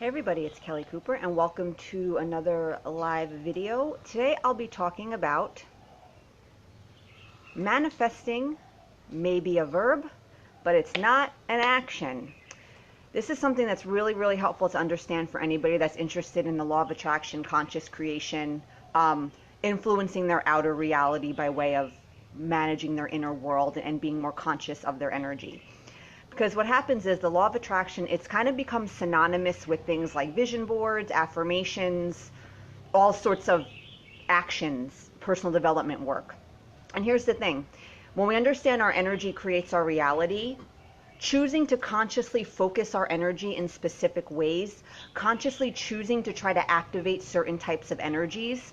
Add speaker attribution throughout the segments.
Speaker 1: Hey everybody, it's Kelly Cooper and welcome to another live video. Today I'll be talking about manifesting may be a verb, but it's not an action. This is something that's really helpful to understand for anybody that's interested in the law of attraction, conscious creation, influencing their outer reality by way of managing their inner world and being more conscious of their energy. Because what happens is the law of attraction, it's kind of become synonymous with things like vision boards, affirmations, all sorts of actions, personal development work. And here's the thing. When we understand our energy creates our reality, choosing to consciously focus our energy in specific ways, consciously choosing to try to activate certain types of energies,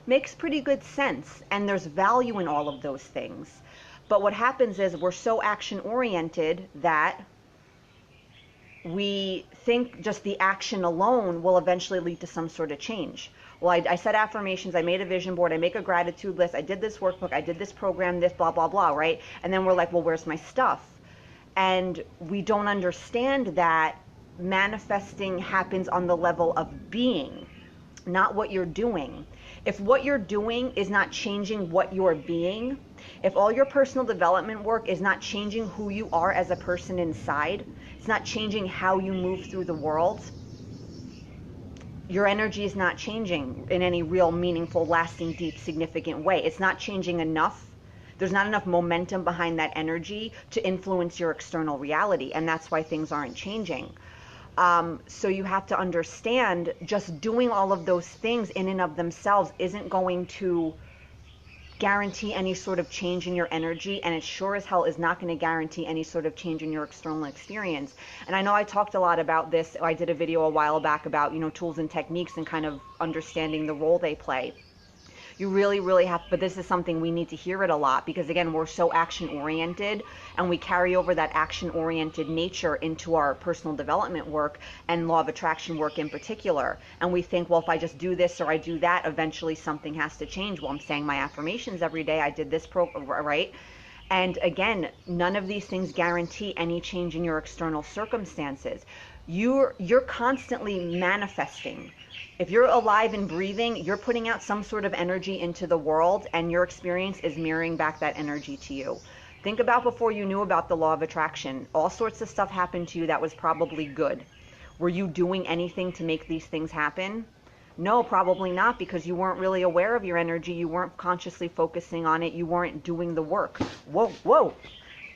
Speaker 1: makes pretty good sense. And there's value in all of those things. But what happens is we're so action-oriented that we think just the action alone will eventually lead to some sort of change. Well, I said affirmations, I made a vision board, I make a gratitude list, I did this workbook, I did this program, this blah, blah, blah, right? And then we're like, well, where's my stuff? And we don't understand that manifesting happens on the level of being, not what you're doing. If what you're doing is not changing what you're being, if all your personal development work is not changing who you are as a person inside, it's not changing how you move through the world, your energy is not changing in any real, meaningful, lasting, deep, significant way. It's not changing enough. There's not enough momentum behind that energy to influence your external reality, and that's why things aren't changing. So you have to understand just doing all of those things in and of themselves isn't going to guarantee any sort of change in your energy, and it sure as hell is not going to guarantee any sort of change in your external experience. And I know I talked a lot about this. I did a video a while back about, tools and techniques and kind of understanding the role they play. You really have, but this is something we need to hear it a lot because again, we're so action oriented and we carry over that action oriented nature into our personal development work and law of attraction work in particular. And we think, well, if I just do this or I do that, eventually something has to change. Well, I'm saying my affirmations every day. I did this right? And again, none of these things guarantee any change in your external circumstances. You're constantly manifesting. If you're alive and breathing, you're putting out some sort of energy into the world, and your experience is mirroring back that energy to you. Think about before you knew about the law of attraction. All sorts of stuff happened to you that was probably good. Were you doing anything to make these things happen? No, probably not, because you weren't really aware of your energy. You weren't consciously focusing on it. You weren't doing the work. Whoa.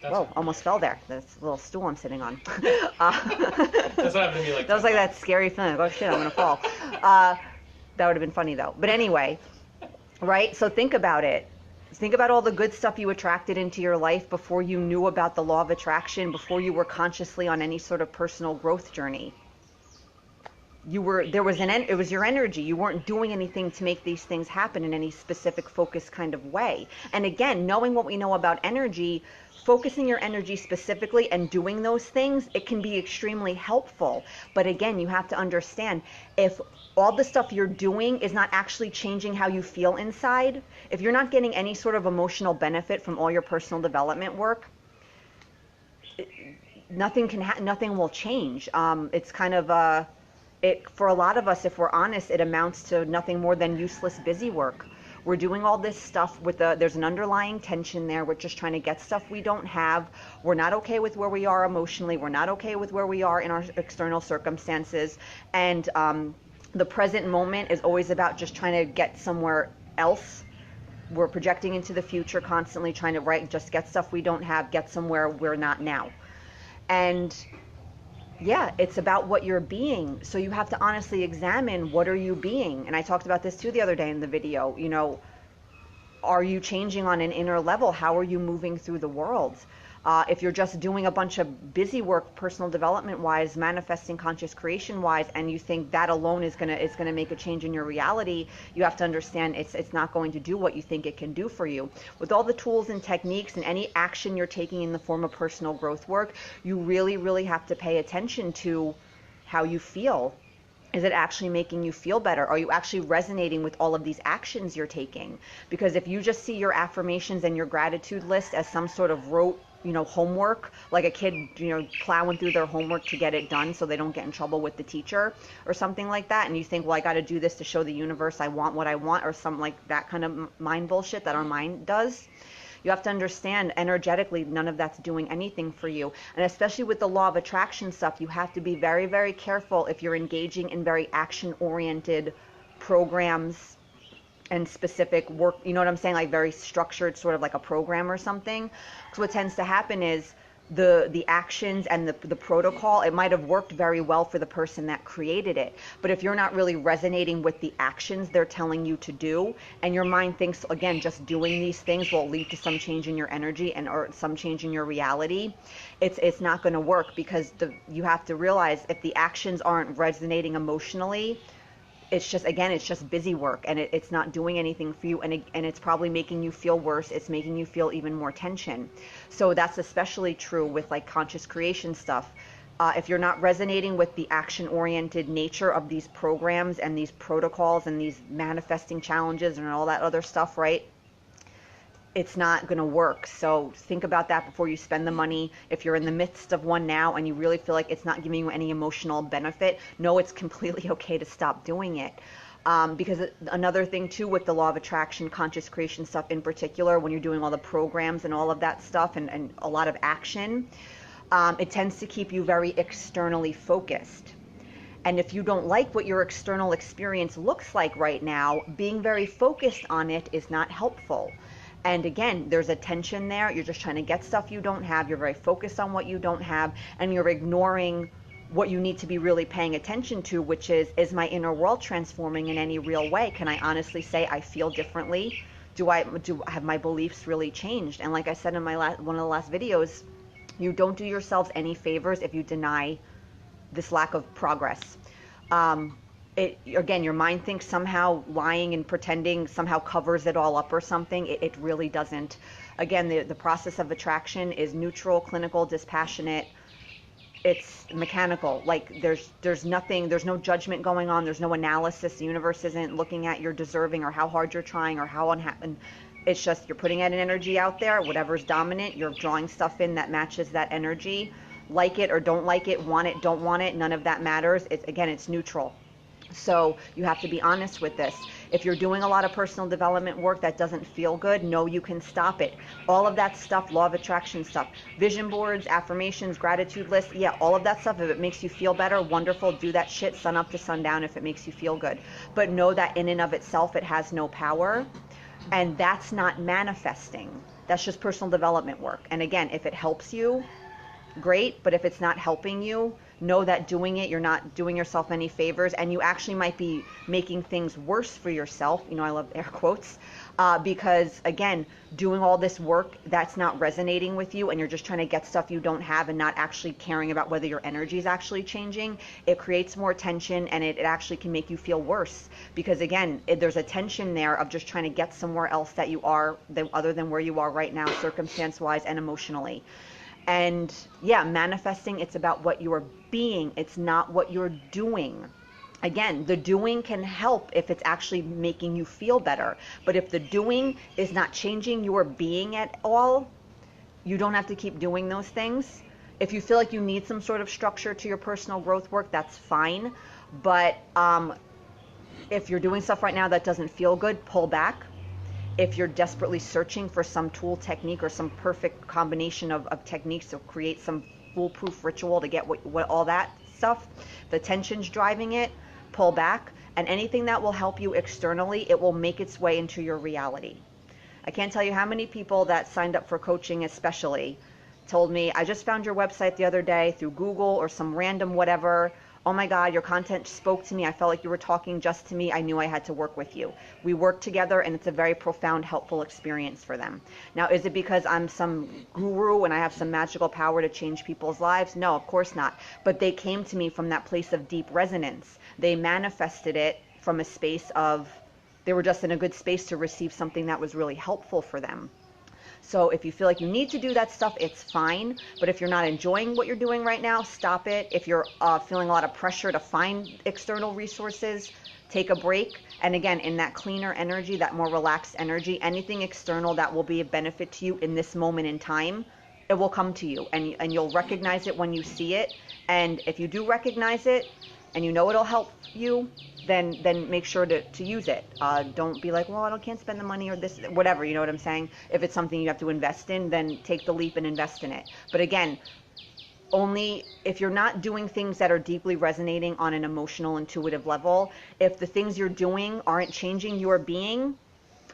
Speaker 1: Whoa, almost fell there. That's a little stool I'm sitting on.
Speaker 2: That's what happened to me like
Speaker 1: that was like that scary feeling. Like, oh shit, I'm going to fall. That would have been funny though. But anyway, right? So think about it. Think about all the good stuff you attracted into your life before you knew about the law of attraction, before you were consciously on any sort of personal growth journey. It was your energy. You weren't doing anything to make these things happen in any specific focused kind of way. And again, knowing what we know about energy, focusing your energy specifically and doing those things, it can be extremely helpful. But again, you have to understand, if all the stuff you're doing is not actually changing how you feel inside, if you're not getting any sort of emotional benefit from all your personal development work, nothing will change. It's kind of for a lot of us, if we're honest, it amounts to nothing more than useless busy work. We're doing all this stuff there's an underlying tension there. We're just trying to get stuff we don't have. We're not okay with where we are emotionally. We're not okay with where we are in our external circumstances. And the present moment is always about just trying to get somewhere else. We're projecting into the future, constantly trying to just get stuff we don't have, get somewhere we're not now. And yeah, it's about what you're being. So you have to honestly examine, what are you being? And I talked about this too the other day in the video. Are you changing on an inner level? How are you moving through the world? If you're just doing a bunch of busy work, personal development wise, manifesting conscious creation wise, and you think that alone is gonna make a change in your reality, you have to understand it's not going to do what you think it can do for you. With all the tools and techniques and any action you're taking in the form of personal growth work, you really have to pay attention to how you feel. Is it actually making you feel better? Are you actually resonating with all of these actions you're taking? Because if you just see your affirmations and your gratitude list as some sort of rote homework, like a kid, plowing through their homework to get it done so they don't get in trouble with the teacher or something like that. And you think, well, I got to do this to show the universe I want what I want, or something like that kind of mind bullshit that our mind does. You have to understand energetically, none of that's doing anything for you. And especially with the law of attraction stuff, you have to be very, very careful if you're engaging in very action-oriented programs and specific work, you know what I'm saying? Like very structured, sort of like a program or something. Because what tends to happen is the actions and the protocol, it might have worked very well for the person that created it. But if you're not really resonating with the actions they're telling you to do, and your mind thinks, again, just doing these things will lead to some change in your energy or some change in your reality, it's not going to work, because you have to realize if the actions aren't resonating emotionally, it's just busy work, and it's not doing anything for you, and it's probably making you feel worse. It's making you feel even more tension. So that's especially true with like conscious creation stuff. If you're not resonating with the action-oriented nature of these programs and these protocols and these manifesting challenges and all that other stuff, right? It's not going to work. So think about that before you spend the money. If you're in the midst of one now and you really feel like it's not giving you any emotional benefit, know it's completely okay to stop doing it. Because another thing too with the law of attraction, conscious creation stuff in particular, when you're doing all the programs and all of that stuff and a lot of action, it tends to keep you very externally focused. And if you don't like what your external experience looks like right now, being very focused on it is not helpful. And again, there's a tension there. You're just trying to get stuff you don't have. You're very focused on what you don't have, and you're ignoring what you need to be really paying attention to, which is my inner world transforming in any real way? Can I honestly say I feel differently? Do have my beliefs really changed? And like I said in my one of the last videos, you don't do yourselves any favors if you deny this lack of progress. Again, your mind thinks somehow lying and pretending somehow covers it all up or something. It really doesn't. Again, the process of attraction is neutral, clinical, dispassionate. It's mechanical. Like there's nothing, there's no judgment going on. There's no analysis. The universe isn't looking at you're deserving or how hard you're trying or how unhappy. It's just you're putting an energy out there. Whatever's dominant, you're drawing stuff in that matches that energy. Like it or don't like it, want it, don't want it, none of that matters. It's neutral. So you have to be honest with this. If you're doing a lot of personal development work that doesn't feel good, know you can stop it. All of that stuff, law of attraction stuff, vision boards, affirmations, gratitude lists, yeah, all of that stuff, if it makes you feel better, wonderful, do that shit sun up to sundown if it makes you feel good. But know that in and of itself, it has no power, and that's not manifesting. That's just personal development work. And again, if it helps you, great, but if it's not helping you, know that doing it, you're not doing yourself any favors, and you actually might be making things worse for yourself. I love air quotes, because again, doing all this work that's not resonating with you, and you're just trying to get stuff you don't have and not actually caring about whether your energy is actually changing, it creates more tension, and it actually can make you feel worse, because again, there's a tension there of just trying to get somewhere else that you are, other than where you are right now, circumstance-wise and emotionally. And yeah, manifesting, it's about what you're being. It's not what you're doing. Again, the doing can help if it's actually making you feel better. But if the doing is not changing your being at all, you don't have to keep doing those things. If you feel like you need some sort of structure to your personal growth work, that's fine. But if you're doing stuff right now that doesn't feel good, pull back. If you're desperately searching for some tool, technique, or some perfect combination of techniques to create some foolproof ritual to get what all that stuff, the tension's driving it, pull back. And anything that will help you externally, it will make its way into your reality. I can't tell you how many people that signed up for coaching especially told me, I just found your website the other day through Google or some random whatever. Oh my God, your content spoke to me. I felt like you were talking just to me. I knew I had to work with you. We work together, and it's a very profound, helpful experience for them. Now, is it because I'm some guru and I have some magical power to change people's lives? No, of course not. But they came to me from that place of deep resonance. They manifested it from a space of, they were just in a good space to receive something that was really helpful for them. So if you feel like you need to do that stuff, it's fine. But if you're not enjoying what you're doing right now, stop it. If you're feeling a lot of pressure to find external resources, take a break. And again, in that cleaner energy, that more relaxed energy, anything external that will be a benefit to you in this moment in time, it will come to you, and you'll recognize it when you see it. And if you do recognize it and you know it'll help you, then make sure to use it. Don't be like, well, I can't spend the money or this, whatever, you know what I'm saying? If it's something you have to invest in, then take the leap and invest in it. But again, only if you're not doing things that are deeply resonating on an emotional, intuitive level, if the things you're doing aren't changing your being,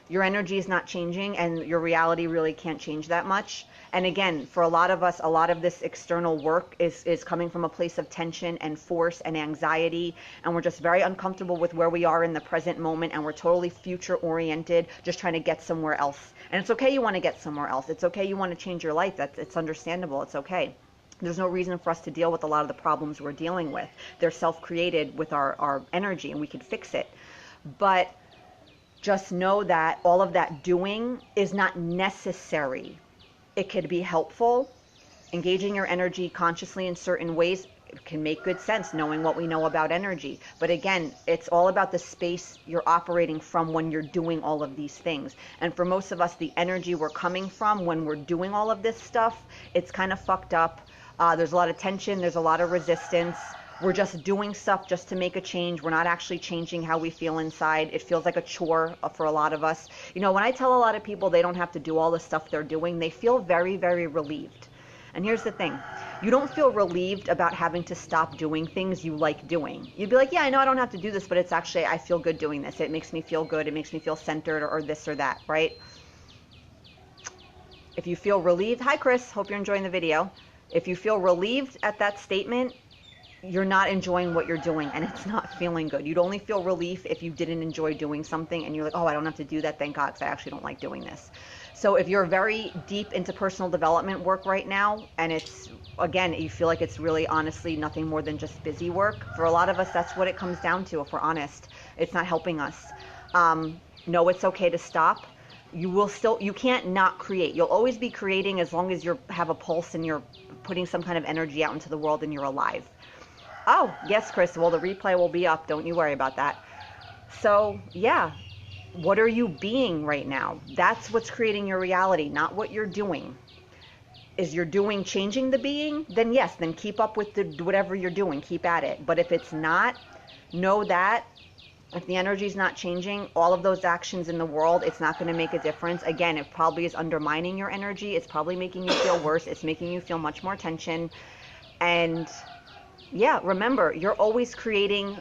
Speaker 1: your energy is not changing, and your reality really can't change that much. And again, for a lot of us, a lot of this external work is coming from a place of tension and force and anxiety, and we're just very uncomfortable with where we are in the present moment, and we're totally future oriented, just trying to get somewhere else. And it's okay you want to get somewhere else. It's okay you want to change your life. It's understandable. It's okay. There's no reason for us to deal with a lot of the problems we're dealing with. They're self-created with our energy, and we can fix it. But just know that all of that doing is not necessary. It could be helpful. Engaging your energy consciously in certain ways can make good sense, knowing what we know about energy. But again, it's all about the space you're operating from when you're doing all of these things. And for most of us, the energy we're coming from when we're doing all of this stuff, it's kind of fucked up. There's a lot of tension. There's a lot of resistance. We're just doing stuff just to make a change. We're not actually changing how we feel inside. It feels like a chore for a lot of us. You know, when I tell a lot of people they don't have to do all the stuff they're doing, they feel very, very relieved. And here's the thing. You don't feel relieved about having to stop doing things you like doing. You'd be like, yeah, I know I don't have to do this, but it's actually, I feel good doing this. It makes me feel good. It makes me feel centered, or this or that, right? If you feel relieved, hi Chris, hope you're enjoying the video. If you feel relieved at that statement, you're not enjoying what you're doing, and it's not feeling good. You'd only feel relief if you didn't enjoy doing something and you're like, oh, I don't have to do that, thank God, because I actually don't like doing this. So if you're very deep into personal development work right now, and it's, again, you feel like it's really honestly nothing more than just busy work, for a lot of us, that's what it comes down to, if we're honest. It's not helping us. No, it's okay to stop. You can't not create. You'll always be creating as long as you have a pulse and you're putting some kind of energy out into the world and you're alive. Oh, yes, Chris. Well, the replay will be up. Don't you worry about that. So, yeah. What are you being right now? That's what's creating your reality, not what you're doing. Is your doing changing the being? Then yes, then keep up with whatever you're doing. Keep at it. But if it's not, know that if the energy is not changing, all of those actions in the world, it's not going to make a difference. Again, it probably is undermining your energy. It's probably making you feel worse. It's making you feel much more tension. And yeah, remember, you're always creating.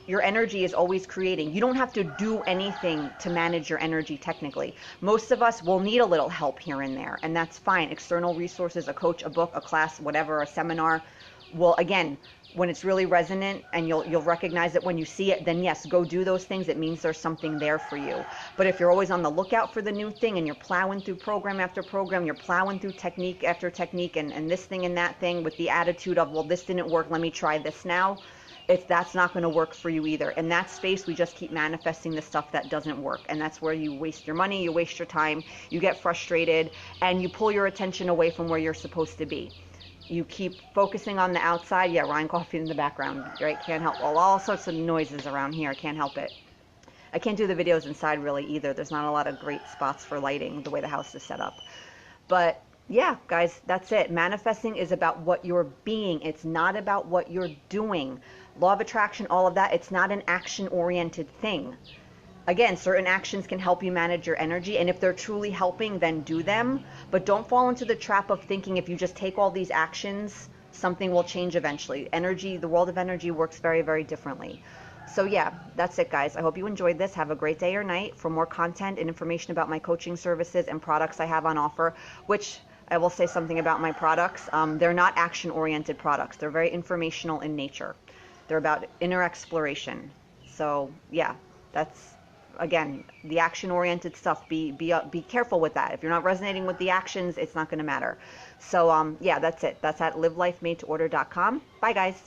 Speaker 1: Your energy is always creating. You don't have to do anything to manage your energy technically. Most of us will need a little help here and there, and that's fine. External resources, a coach, a book, a class, whatever, a seminar. Well, again, when it's really resonant and you'll recognize it when you see it, then yes, go do those things. It means there's something there for you. But if you're always on the lookout for the new thing and you're plowing through program after program, you're plowing through technique after technique and this thing and that thing with the attitude of, well, this didn't work, let me try this now, that's not going to work for you either. In that space, we just keep manifesting the stuff that doesn't work. And that's where you waste your money, you waste your time, you get frustrated, and you pull your attention away from where you're supposed to be. You keep focusing on the outside. Yeah, Ryan Coffee in the background, right? Can't help. Well, all sorts of noises around here. Can't help it. I can't do the videos inside really either. There's not a lot of great spots for lighting the way the house is set up. But yeah, guys, that's it. Manifesting is about what you're being. It's not about what you're doing. Law of attraction, all of that, it's not an action-oriented thing. Again, certain actions can help you manage your energy, and if they're truly helping, then do them. But don't fall into the trap of thinking if you just take all these actions, something will change eventually. Energy, the world of energy works very, very differently. So yeah, that's it, guys. I hope you enjoyed this. Have a great day or night. For more content and information about my coaching services and products I have on offer, which I will say something about my products. They're not action-oriented products. They're very informational in nature. They're about inner exploration. So yeah, that's, again, the action-oriented stuff. Be careful with that. If you're not resonating with the actions, it's not going to matter. So yeah, that's it. That's at livelifemadetorder.com. Bye, guys.